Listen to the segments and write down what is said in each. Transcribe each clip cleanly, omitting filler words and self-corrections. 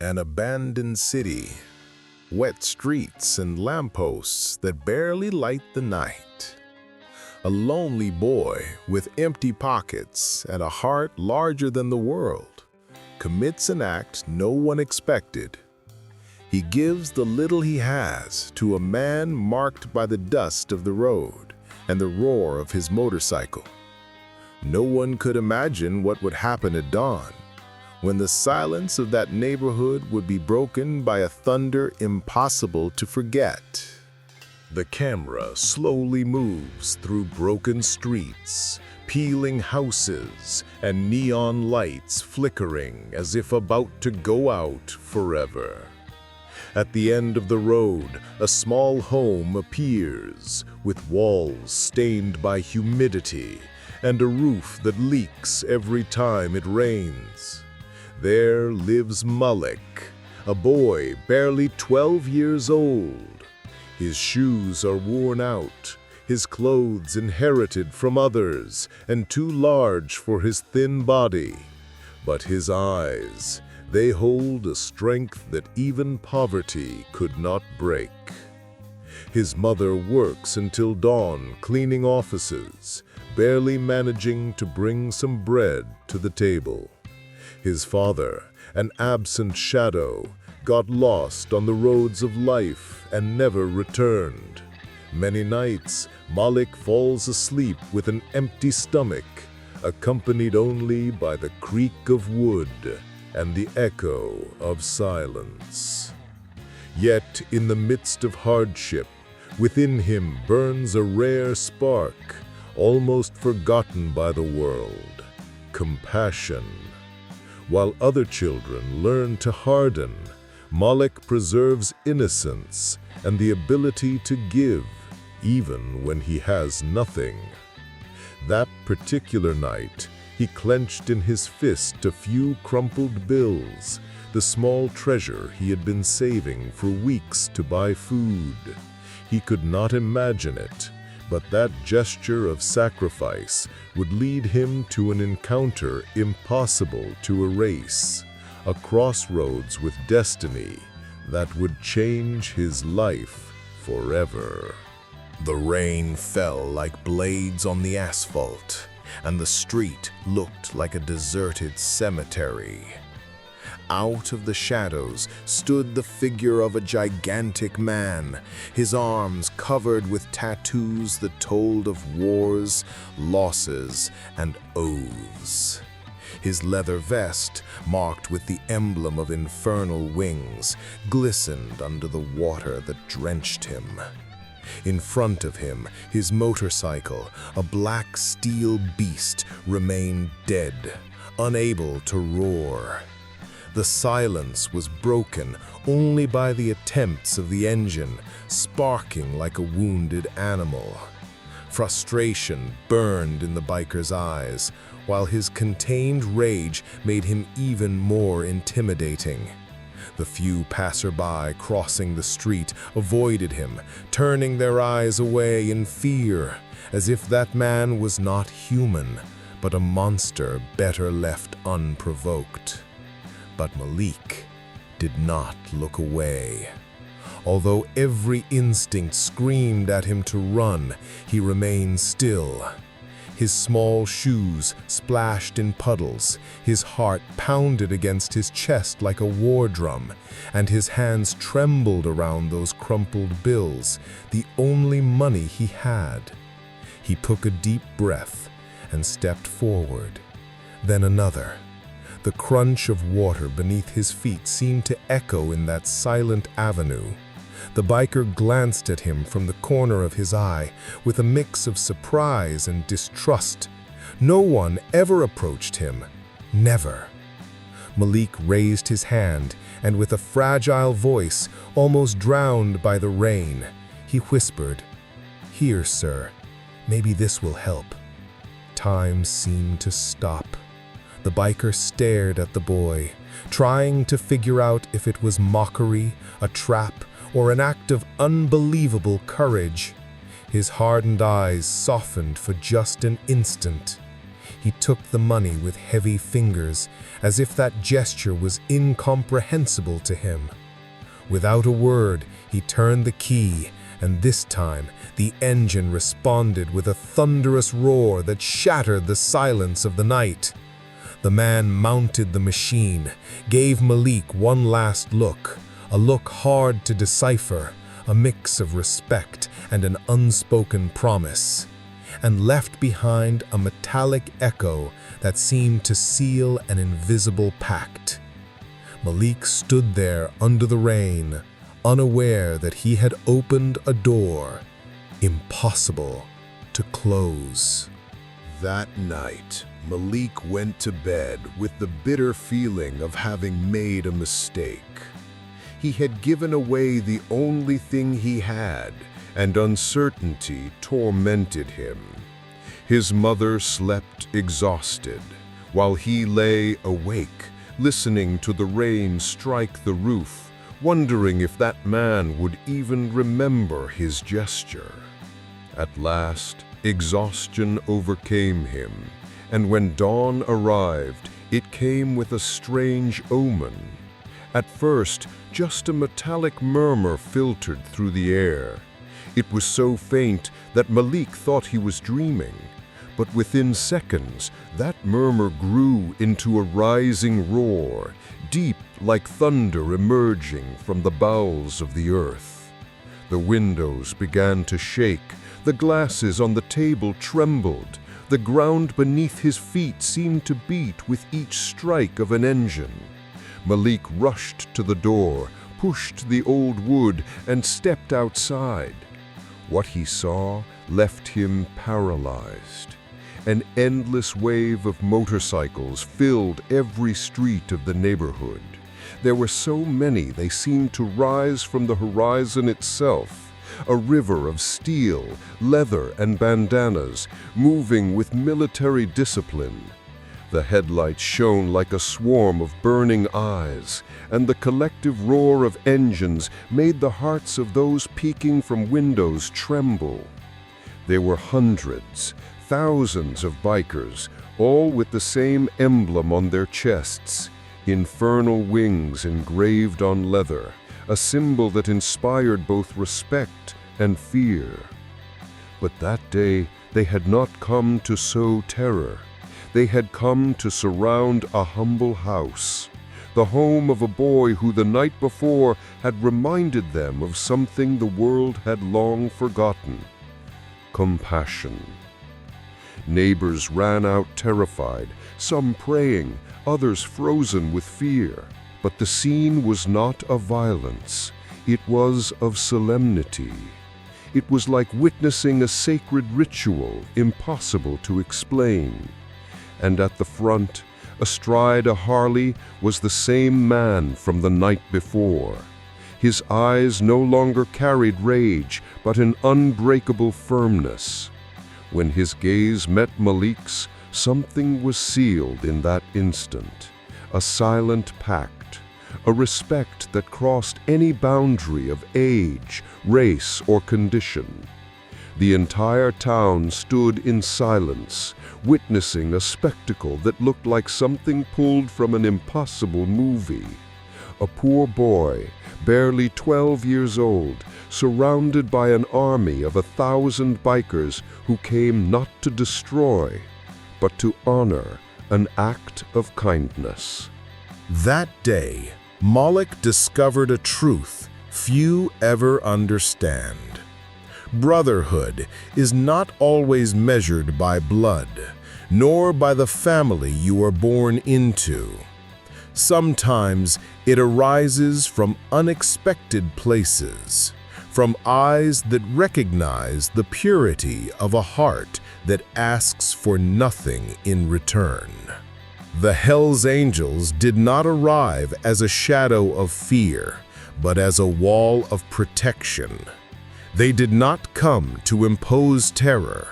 An abandoned city, wet streets and lampposts that barely light the night. A lonely boy with empty pockets and a heart larger than the world commits an act no one expected. He gives the little he has to a man marked by the dust of the road and the roar of his motorcycle. No one could imagine what would happen at dawn, when the silence of that neighborhood would be broken by a thunder impossible to forget. The camera slowly moves through broken streets, peeling houses, and neon lights flickering as if about to go out forever. At the end of the road, a small home appears, with walls stained by humidity and a roof that leaks every time it rains. There lives Malik, a boy barely 12 years old. His shoes are worn out, his clothes inherited from others and too large for his thin body. But his eyes, they hold a strength that even poverty could not break. His mother works until dawn cleaning offices, barely managing to bring some bread to the table. His father, an absent shadow, got lost on the roads of life and never returned. Many nights, Malik falls asleep with an empty stomach, accompanied only by the creak of wood and the echo of silence. Yet, in the midst of hardship, within him burns a rare spark, almost forgotten by the world: compassion. While other children learn to harden, Malik preserves innocence and the ability to give, even when he has nothing. That particular night, he clenched in his fist a few crumpled bills, the small treasure he had been saving for weeks to buy food. He could not imagine it, but that gesture of sacrifice would lead him to an encounter impossible to erase, a crossroads with destiny that would change his life forever. The rain fell like blades on the asphalt, and the street looked like a deserted cemetery. Out of the shadows stood the figure of a gigantic man, his arms covered with tattoos that told of wars, losses, and oaths. His leather vest, marked with the emblem of infernal wings, glistened under the water that drenched him. In front of him, his motorcycle, a black steel beast, remained dead, unable to roar. The silence was broken only by the attempts of the engine, sparking like a wounded animal. Frustration burned in the biker's eyes, while his contained rage made him even more intimidating. The few passerby crossing the street avoided him, turning their eyes away in fear, as if that man was not human, but a monster better left unprovoked. But Malik did not look away. Although every instinct screamed at him to run, he remained still. His small shoes splashed in puddles, his heart pounded against his chest like a war drum, and his hands trembled around those crumpled bills, the only money he had. He took a deep breath and stepped forward, then another. The crunch of water beneath his feet seemed to echo in that silent avenue. The biker glanced at him from the corner of his eye with a mix of surprise and distrust. No one ever approached him. Never. Malik raised his hand, and with a fragile voice, almost drowned by the rain, he whispered, "Here, sir. Maybe this will help." Time seemed to stop. The biker stared at the boy, trying to figure out if it was mockery, a trap, or an act of unbelievable courage. His hardened eyes softened for just an instant. He took the money with heavy fingers, as if that gesture was incomprehensible to him. Without a word, he turned the key, and this time the engine responded with a thunderous roar that shattered the silence of the night. The man mounted the machine, gave Malik one last look, a look hard to decipher, a mix of respect and an unspoken promise, and left behind a metallic echo that seemed to seal an invisible pact. Malik stood there under the rain, unaware that he had opened a door impossible to close. That night, Malik went to bed with the bitter feeling of having made a mistake. He had given away the only thing he had, and uncertainty tormented him. His mother slept exhausted, while he lay awake, listening to the rain strike the roof, wondering if that man would even remember his gesture. At last, exhaustion overcame him, and when dawn arrived, it came with a strange omen. At first, just a metallic murmur filtered through the air. It was so faint that Malik thought he was dreaming, but within seconds, that murmur grew into a rising roar, deep like thunder emerging from the bowels of the earth. The windows began to shake, the glasses on the table trembled, the ground beneath his feet seemed to beat with each strike of an engine. Malik rushed to the door, pushed the old wood, and stepped outside. What he saw left him paralyzed. An endless wave of motorcycles filled every street of the neighborhood. There were so many they seemed to rise from the horizon itself, a river of steel, leather, and bandanas, moving with military discipline. The headlights shone like a swarm of burning eyes, and the collective roar of engines made the hearts of those peeking from windows tremble. There were hundreds, thousands of bikers, all with the same emblem on their chests, infernal wings engraved on leather, a symbol that inspired both respect and fear. But that day they had not come to sow terror. They had come to surround a humble house, the home of a boy who the night before had reminded them of something the world had long forgotten: compassion. Neighbors ran out terrified, some praying, others frozen with fear. But the scene was not of violence, it was of solemnity. It was like witnessing a sacred ritual impossible to explain. And at the front, astride a Harley, was the same man from the night before. His eyes no longer carried rage, but an unbreakable firmness. When his gaze met Malik's, something was sealed in that instant, a silent pact, a respect that crossed any boundary of age, race, or condition. The entire town stood in silence, witnessing a spectacle that looked like something pulled from an impossible movie. A poor boy, barely 12 years old, surrounded by an army of 1,000 bikers who came not to destroy, but to honor an act of kindness. That day, Malik discovered a truth few ever understand. Brotherhood is not always measured by blood, nor by the family you are born into. Sometimes it arises from unexpected places, from eyes that recognize the purity of a heart that asks for nothing in return. The Hell's Angels did not arrive as a shadow of fear, but as a wall of protection. They did not come to impose terror,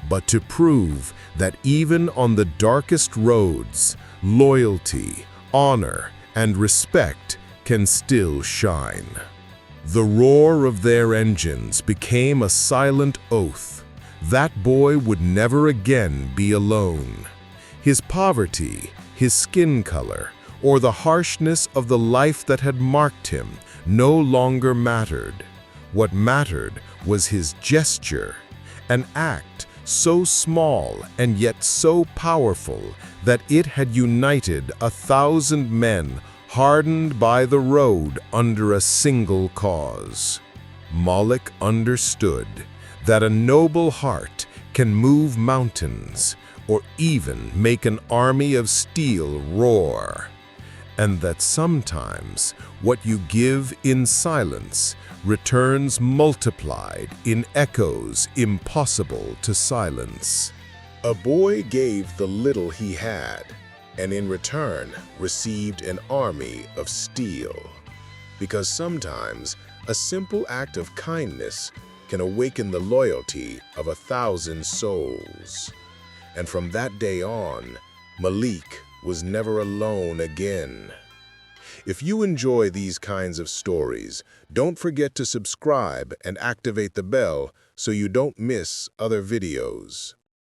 but to prove that even on the darkest roads, loyalty, honor, and respect can still shine. The roar of their engines became a silent oath. That boy would never again be alone. His poverty, his skin color, or the harshness of the life that had marked him no longer mattered. What mattered was his gesture, an act so small and yet so powerful that it had united 1,000 men hardened by the road under a single cause. Malik understood that a noble heart can move mountains or even make an army of steel roar, and that sometimes what you give in silence returns multiplied in echoes impossible to silence. A boy gave the little he had, and in return received an army of steel. Because sometimes a simple act of kindness can awaken the loyalty of 1,000 souls. And from that day on, Malik was never alone again. If you enjoy these kinds of stories, don't forget to subscribe and activate the bell so you don't miss other videos.